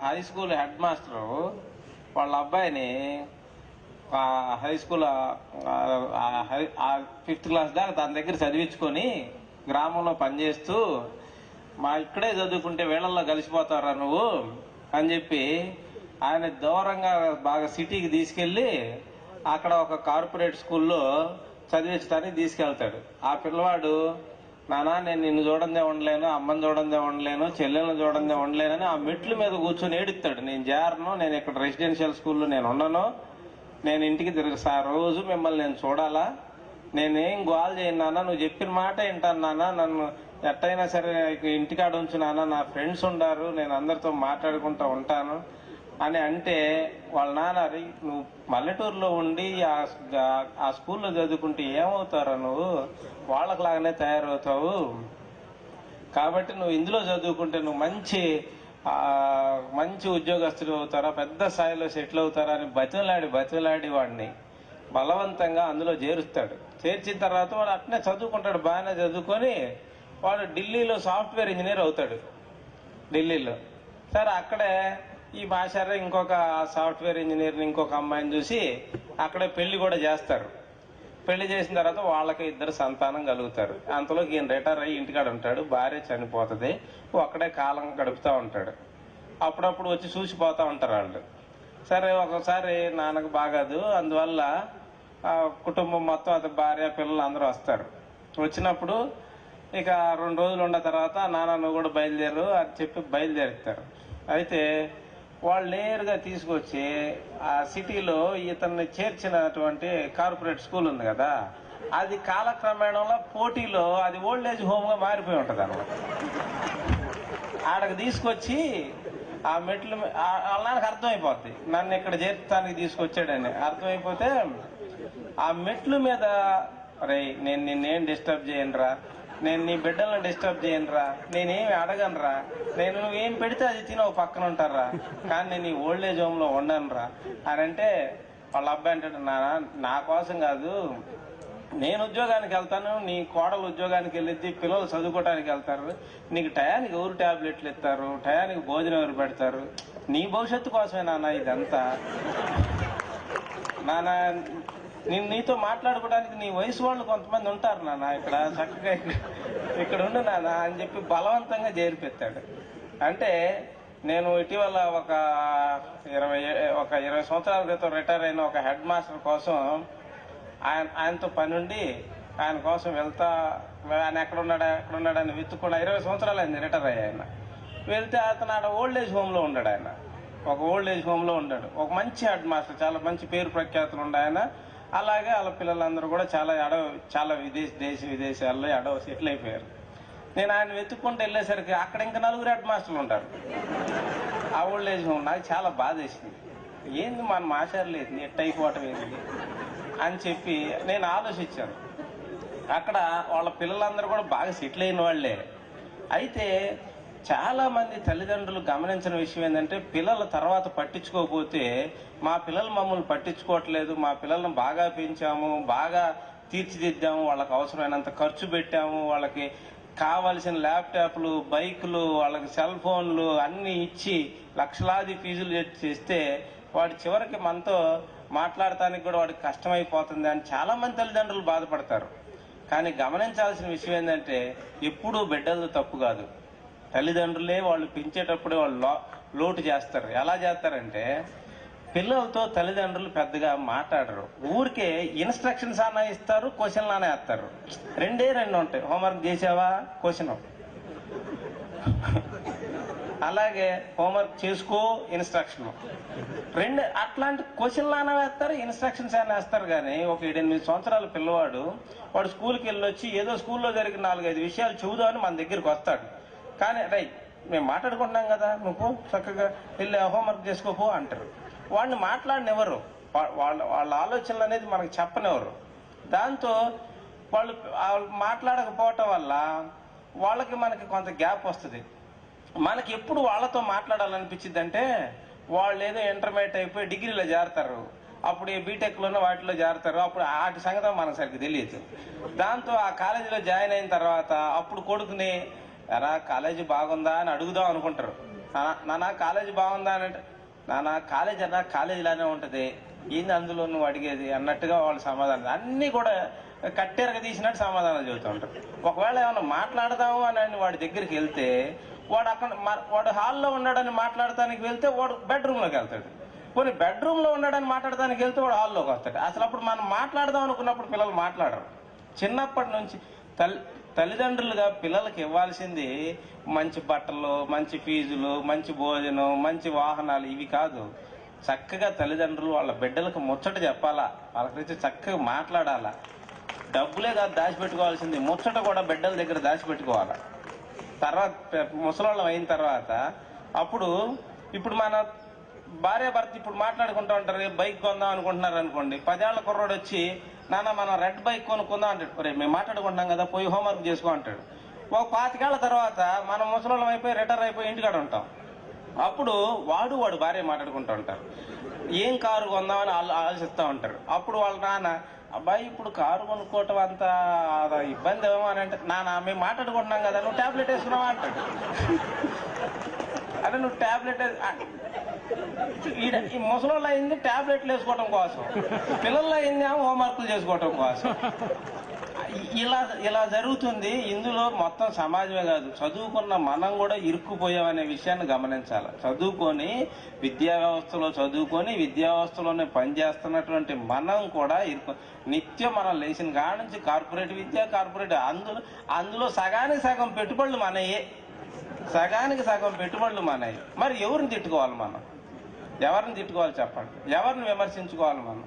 High school head master వాళ్ళ అబ్బాయిని high school 5th class దాకా తన దగ్గర చదివించుకొని గ్రామంలో పనిచేస్తూ మా ఇక్కడే చదువుకుంటే వీళ్ళల్లో కలిసిపోతారా నువ్వు అని చెప్పి ఆయన దూరంగా బాగా సిటీకి తీసుకెళ్లి అక్కడ ఒక కార్పొరేట్ స్కూల్లో చదివించడానికి తీసుకెళ్తాడు. ఆ పిల్లవాడు, నానా నేను నిన్ను చూడందే ఉండలేను, అమ్మని చూడందే ఉండలేను, చెల్లెలను చూడందే ఉండలేనని ఆ మెట్ల మీద కూర్చొని ఏడుస్తాడు. నేను జారను, నేను ఇక్కడ రెసిడెన్షియల్ స్కూల్లో నేను ఉండను, నేను ఇంటికి రోజు మిమ్మల్ని నేను చూడాలా, నేనేం గోల్ చేయను నాన్న, నువ్వు చెప్పిన మాట వింటాను నాన్న, నన్ను ఎట్టయినా సరే ఇంటికాడ ఉంచు నాన్న, నా ఫ్రెండ్స్ ఉండారు, నేను అందరితో మాట్లాడుకుంటూ ఉంటాను అని అంటే వాళ్ళ నాన్న, నువ్వు పల్లెటూరులో ఉండి ఆ స్కూల్లో చదువుకుంటే ఏమవుతారా, నువ్వు వాళ్ళకి లాగానే తయారవుతావు, కాబట్టి నువ్వు ఇందులో చదువుకుంటే నువ్వు మంచి ఉద్యోగస్తులు అవుతారా, పెద్ద స్థాయిలో సెటిల్ అవుతారా అని బతిలాడి వాడిని బలవంతంగా అందులో చేరుస్తాడు. చేర్చిన తర్వాత వాడు అట్నే చదువుకుంటాడు, బాగానే చదువుకొని వాడు ఢిల్లీలో సాఫ్ట్వేర్ ఇంజనీర్ అవుతాడు. ఢిల్లీలో సరే అక్కడే ఈ మాస్టర్ ఇంకొక సాఫ్ట్వేర్ ఇంజనీర్ని ఇంకొక అమ్మాయిని చూసి అక్కడే పెళ్లి కూడా చేస్తారు. పెళ్లి చేసిన తర్వాత వాళ్ళకి 2 సంతానం కలుగుతారు. అంతలోకి ఈయన రిటైర్ అయ్యి ఇంటికాడ ఉంటాడు, భార్య చనిపోతుంది, అక్కడే కాలం గడుపుతూ ఉంటాడు. అప్పుడప్పుడు వచ్చి చూసిపోతూ ఉంటారు వాళ్ళు. సరే ఒకసారి నాన్నకు బాగాదు, అందువల్ల కుటుంబం మొత్తం అది భార్య పిల్లలు అందరూ వస్తారు. వచ్చినప్పుడు ఇక 2 రోజులు ఉన్న తర్వాత నాన్న నువ్వు కూడా బయలుదేరు అని చెప్పి బయలుదేరుతారు. అయితే వాళ్ళు నేరుగా తీసుకొచ్చి ఆ సిటీలో ఇతన్ని చేర్చినటువంటి కార్పొరేట్ స్కూల్ ఉంది కదా, అది కాలక్రమేణంలో పోటీలో అది ఓల్డ్ ఏజ్ హోమ్ గా మారిపోయి ఉంటది అన్నమాట. ఆడకు తీసుకొచ్చి ఆ మెట్లు వాళ్ళ నాన్నకు అర్థమైపోద్ది, నన్ను ఇక్కడ చేర్చడానికి తీసుకొచ్చాడని అర్థమైపోతే ఆ మెట్లు మీద, అరే నేను నిన్నేం డిస్టర్బ్ చేయనురా, నేను నీ బిడ్డలను డిస్టర్బ్ చేయనురా, నేనేమి అడగనురా, నేను నువ్వేం పెడితే అది తిని ఒక పక్కన ఉంటారా, కానీ నేను ఈ ఓల్డ్ ఏజ్ హోమ్ లో ఉండనురా అని అంటే వాళ్ళ అబ్బాయి అంటాడు, నా కోసం కాదు, నేను ఉద్యోగానికి వెళ్తాను, నీ కోడలు ఉద్యోగానికి వెళ్ళిద్ది, పిల్లలు చదువుకోవడానికి వెళ్తారు, నీకు టయానికి ఎవరు టాబ్లెట్లు ఇస్తారు, టయానికి భోజనం ఎవరు పెడతారు, నీ భవిష్యత్తు కోసమే నాన్న ఇదంతా, నాన్న నీతో మాట్లాడుకోవడానికి నీ వయసు వాళ్ళు కొంతమంది ఉంటారు నాన్న, ఇక్కడ చక్కగా ఇక్కడ ఉండు నాన్న అని చెప్పి బలవంతంగా చేరిపెత్తాడు. అంటే నేను ఇటీవల ఒక 20 సంవత్సరాల క్రితం రిటైర్ అయిన ఒక హెడ్ మాస్టర్ కోసం ఆయనతో పని ఉండి ఆయన కోసం వెళ్తా, ఆయన ఎక్కడున్నాడని వెతుక్కున్నా. 20 సంవత్సరాలు అయింది రిటైర్ అయ్యి ఆయన. వెళ్తే అతను ఆడ ఓల్డ్ ఏజ్ హోమ్ లో ఉన్నాడు. ఆయన ఒక ఓల్డ్ ఏజ్ హోమ్ లో ఉన్నాడు, ఒక మంచి హెడ్ మాస్టర్, చాలా మంచి పేరు ప్రఖ్యాతులు ఉండే ఆయన. అలాగే వాళ్ళ పిల్లలందరూ కూడా చాలా విదేశాల్లో సెటిల్ అయిపోయారు. నేను ఆయన వెతుక్కుంటూ వెళ్ళేసరికి అక్కడ ఇంకా 4 హెడ్ మాస్టర్లు ఉంటారు ఆ ఓల్డ్ ఏజ్ హోమ్. నాకు చాలా బాధ వేసింది, ఏంది మన మాస్టర్ లేదు ఎట్ అయిపోవటం ఏంది అని చెప్పి నేను ఆలోచించాను. అక్కడ వాళ్ళ పిల్లలందరూ కూడా బాగా సెటిల్ అయిన వాళ్లే. అయితే చాలా మంది తల్లిదండ్రులు గమనించిన విషయం ఏంటంటే, పిల్లల తర్వాత పట్టించుకోకపోతే మా పిల్లలు మమ్మల్ని పట్టించుకోవట్లేదు, మా పిల్లలను బాగా పెంచాము, బాగా తీర్చిదిద్దాము, వాళ్ళకి అవసరమైనంత ఖర్చు పెట్టాము, వాళ్ళకి కావలసిన ల్యాప్టాప్లు, బైకులు, వాళ్ళకి సెల్ ఫోన్లు అన్ని ఇచ్చి లక్షలాది ఫీజులు చేస్తే వాడి చివరికి మనతో మాట్లాడటానికి కూడా వాడికి కష్టమైపోతుంది అని చాలా మంది తల్లిదండ్రులు బాధపడతారు. కానీ గమనించాల్సిన విషయం ఏంటంటే, ఎప్పుడూ బిడ్డలది తప్పు కాదు, తల్లిదండ్రులే వాళ్ళు పెంచేటప్పుడే వాళ్ళు లోటు చేస్తారు. ఎలా చేస్తారంటే, పిల్లలతో తల్లిదండ్రులు పెద్దగా మాట్లాడరు, ఊరికే ఇన్స్ట్రక్షన్స్ అన్నా ఇస్తారు, క్వశ్చన్లు అన్నా వేస్తారు. 2 ఉంటాయి, హోంవర్క్ చేసావా క్వశ్చన్, అలాగే హోంవర్క్ చేసుకో ఇన్స్ట్రక్షన్, అట్లాంటి క్వశ్చన్లు అన్నా వేస్తారు, ఇన్స్ట్రక్షన్స్ అయినా వేస్తారు. కానీ ఒక 7-8 సంవత్సరాల పిల్లవాడు వాడు స్కూల్కి వెళ్ళొచ్చి ఏదో స్కూల్లో జరిగిన 4-5 విషయాలు చూద్దామని మన దగ్గరికి వస్తాడు. కానీ మేము మాట్లాడుకుంటున్నాం కదా, నువ్వు చక్కగా వెళ్ళి హోంవర్క్ చేసుకోపో అంటారు. వాడిని మాట్లాడినెవరు, వాళ్ళ ఆలోచనలు అనేది మనకు చెప్పనివ్వరు. దాంతో వాళ్ళు మాట్లాడకపోవటం వల్ల వాళ్ళకి మనకి కొంత గ్యాప్ వస్తుంది. మనకి ఎప్పుడు వాళ్ళతో మాట్లాడాలనిపించింది అంటే, వాళ్ళు ఏదో ఇంటర్మీడియట్ అయిపోయి డిగ్రీలో చేరతారు, అప్పుడు ఈ బీటెక్లోనూ వాటిలో చేరతారు, అప్పుడు వాటి సంగతి మనకు సరిగ్గా తెలియదు. దాంతో ఆ కాలేజీలో జాయిన్ అయిన తర్వాత అప్పుడు కొడుకుని ఎరా కాలేజీ బాగుందా అని అడుగుదాం అనుకుంటారు. నాన్న కాలేజీ బాగుందా అని అంటే, నాన్న కాలేజ్ అన్నా కాలేజీలానే ఉంటుంది, ఏంది అందులో నువ్వు అడిగేది అన్నట్టుగా వాళ్ళు సమాధానం అన్నీ కూడా కట్టెరగ తీసినట్టు సమాధానాలు చెబుతూ ఉంటారు. ఒకవేళ ఏమైనా మాట్లాడదాము అని వాడి దగ్గరికి వెళ్తే వాడు అక్కడ వాడు హాల్లో ఉన్నాడని మాట్లాడటానికి వెళ్తే వాడు బెడ్రూమ్లోకి వెళ్తాడు. పోనీ బెడ్రూమ్లో ఉన్నాడని మాట్లాడటానికి వెళ్తే వాడు హాల్లోకి వస్తాడు. అసలు అప్పుడు మనం మాట్లాడదాం అనుకున్నప్పుడు పిల్లలు మాట్లాడరు. చిన్నప్పటి నుంచి తల్లిదండ్రులుగా పిల్లలకి ఇవ్వాల్సింది మంచి బట్టలు, మంచి ఫీజులు, మంచి భోజనం, మంచి వాహనాలు ఇవి కాదు. చక్కగా తల్లిదండ్రులు వాళ్ళ బిడ్డలకు ముచ్చట చెప్పాలా, వాళ్ళ గురించి చక్కగా మాట్లాడాలా. డబ్బులే కాదు దాచిపెట్టుకోవాల్సింది, ముచ్చట కూడా బిడ్డల దగ్గర దాచిపెట్టుకోవాలా. తర్వాత ముసలోళ్ళం అయిన తర్వాత అప్పుడు ఇప్పుడు మన భార్య భర్త ఇప్పుడు మాట్లాడుకుంటూ ఉంటారు, బైక్ కొందాం అనుకుంటున్నారు అనుకోండి. 10 ఏళ్ల కుర్రోడు వచ్చి, నాన్న మనం రెడ్ బైక్ కొనుక్కుందాం అంటాడు. మేము మాట్లాడుకుంటున్నాం కదా, పోయి హోంవర్క్ చేసుకో అంటాడు. ఒక 25 ఏళ్ల తర్వాత మనం ముసలోళ్ళం అయిపోయి రిటైర్ అయిపోయి ఇంటికాడ ఉంటాం. అప్పుడు వాడు భార్య మాట్లాడుకుంటూ ఉంటారు, ఏం కారు కొందామని ఆలోచిస్తూ ఉంటారు. అప్పుడు వాళ్ళ నాన్న, అబ్బాయి ఇప్పుడు కారు కొనుక్కోవటం అంత ఇబ్బంది ఏమో అని అంటే, నాన్న మేము మాట్లాడుకుంటున్నాం కదా, నువ్వు ట్యాబ్లెట్ వేసుకున్నావా అంటాడు. అంటే నువ్వు ట్యాబ్లెట్ ఈ ముసలోళ్ళు అయింది ట్యాబ్లెట్లు వేసుకోవటం కోసం, పిల్లల్లో అయింది హోంవర్క్లు చేసుకోవటం కోసం. ఇలా జరుగుతుంది. ఇందులో మొత్తం సమాజమే కాదు, చదువుకున్న మనం కూడా ఇరుక్కుపోయామనే విషయాన్ని గమనించాలి. చదువుకొని విద్యా వ్యవస్థలోనే పనిచేస్తున్నటువంటి మనం కూడా నిత్యం మనం లేచిన కాడ నుంచి కార్పొరేట్ విద్య, అందులో సగానికి సగం పెట్టుబడులు మనయే, మరి ఎవరిని తిట్టుకోవాలి మనం? ఎవరిని తిట్టుకోవాలి చెప్పండి? ఎవరిని విమర్శించుకోవాలి మనం?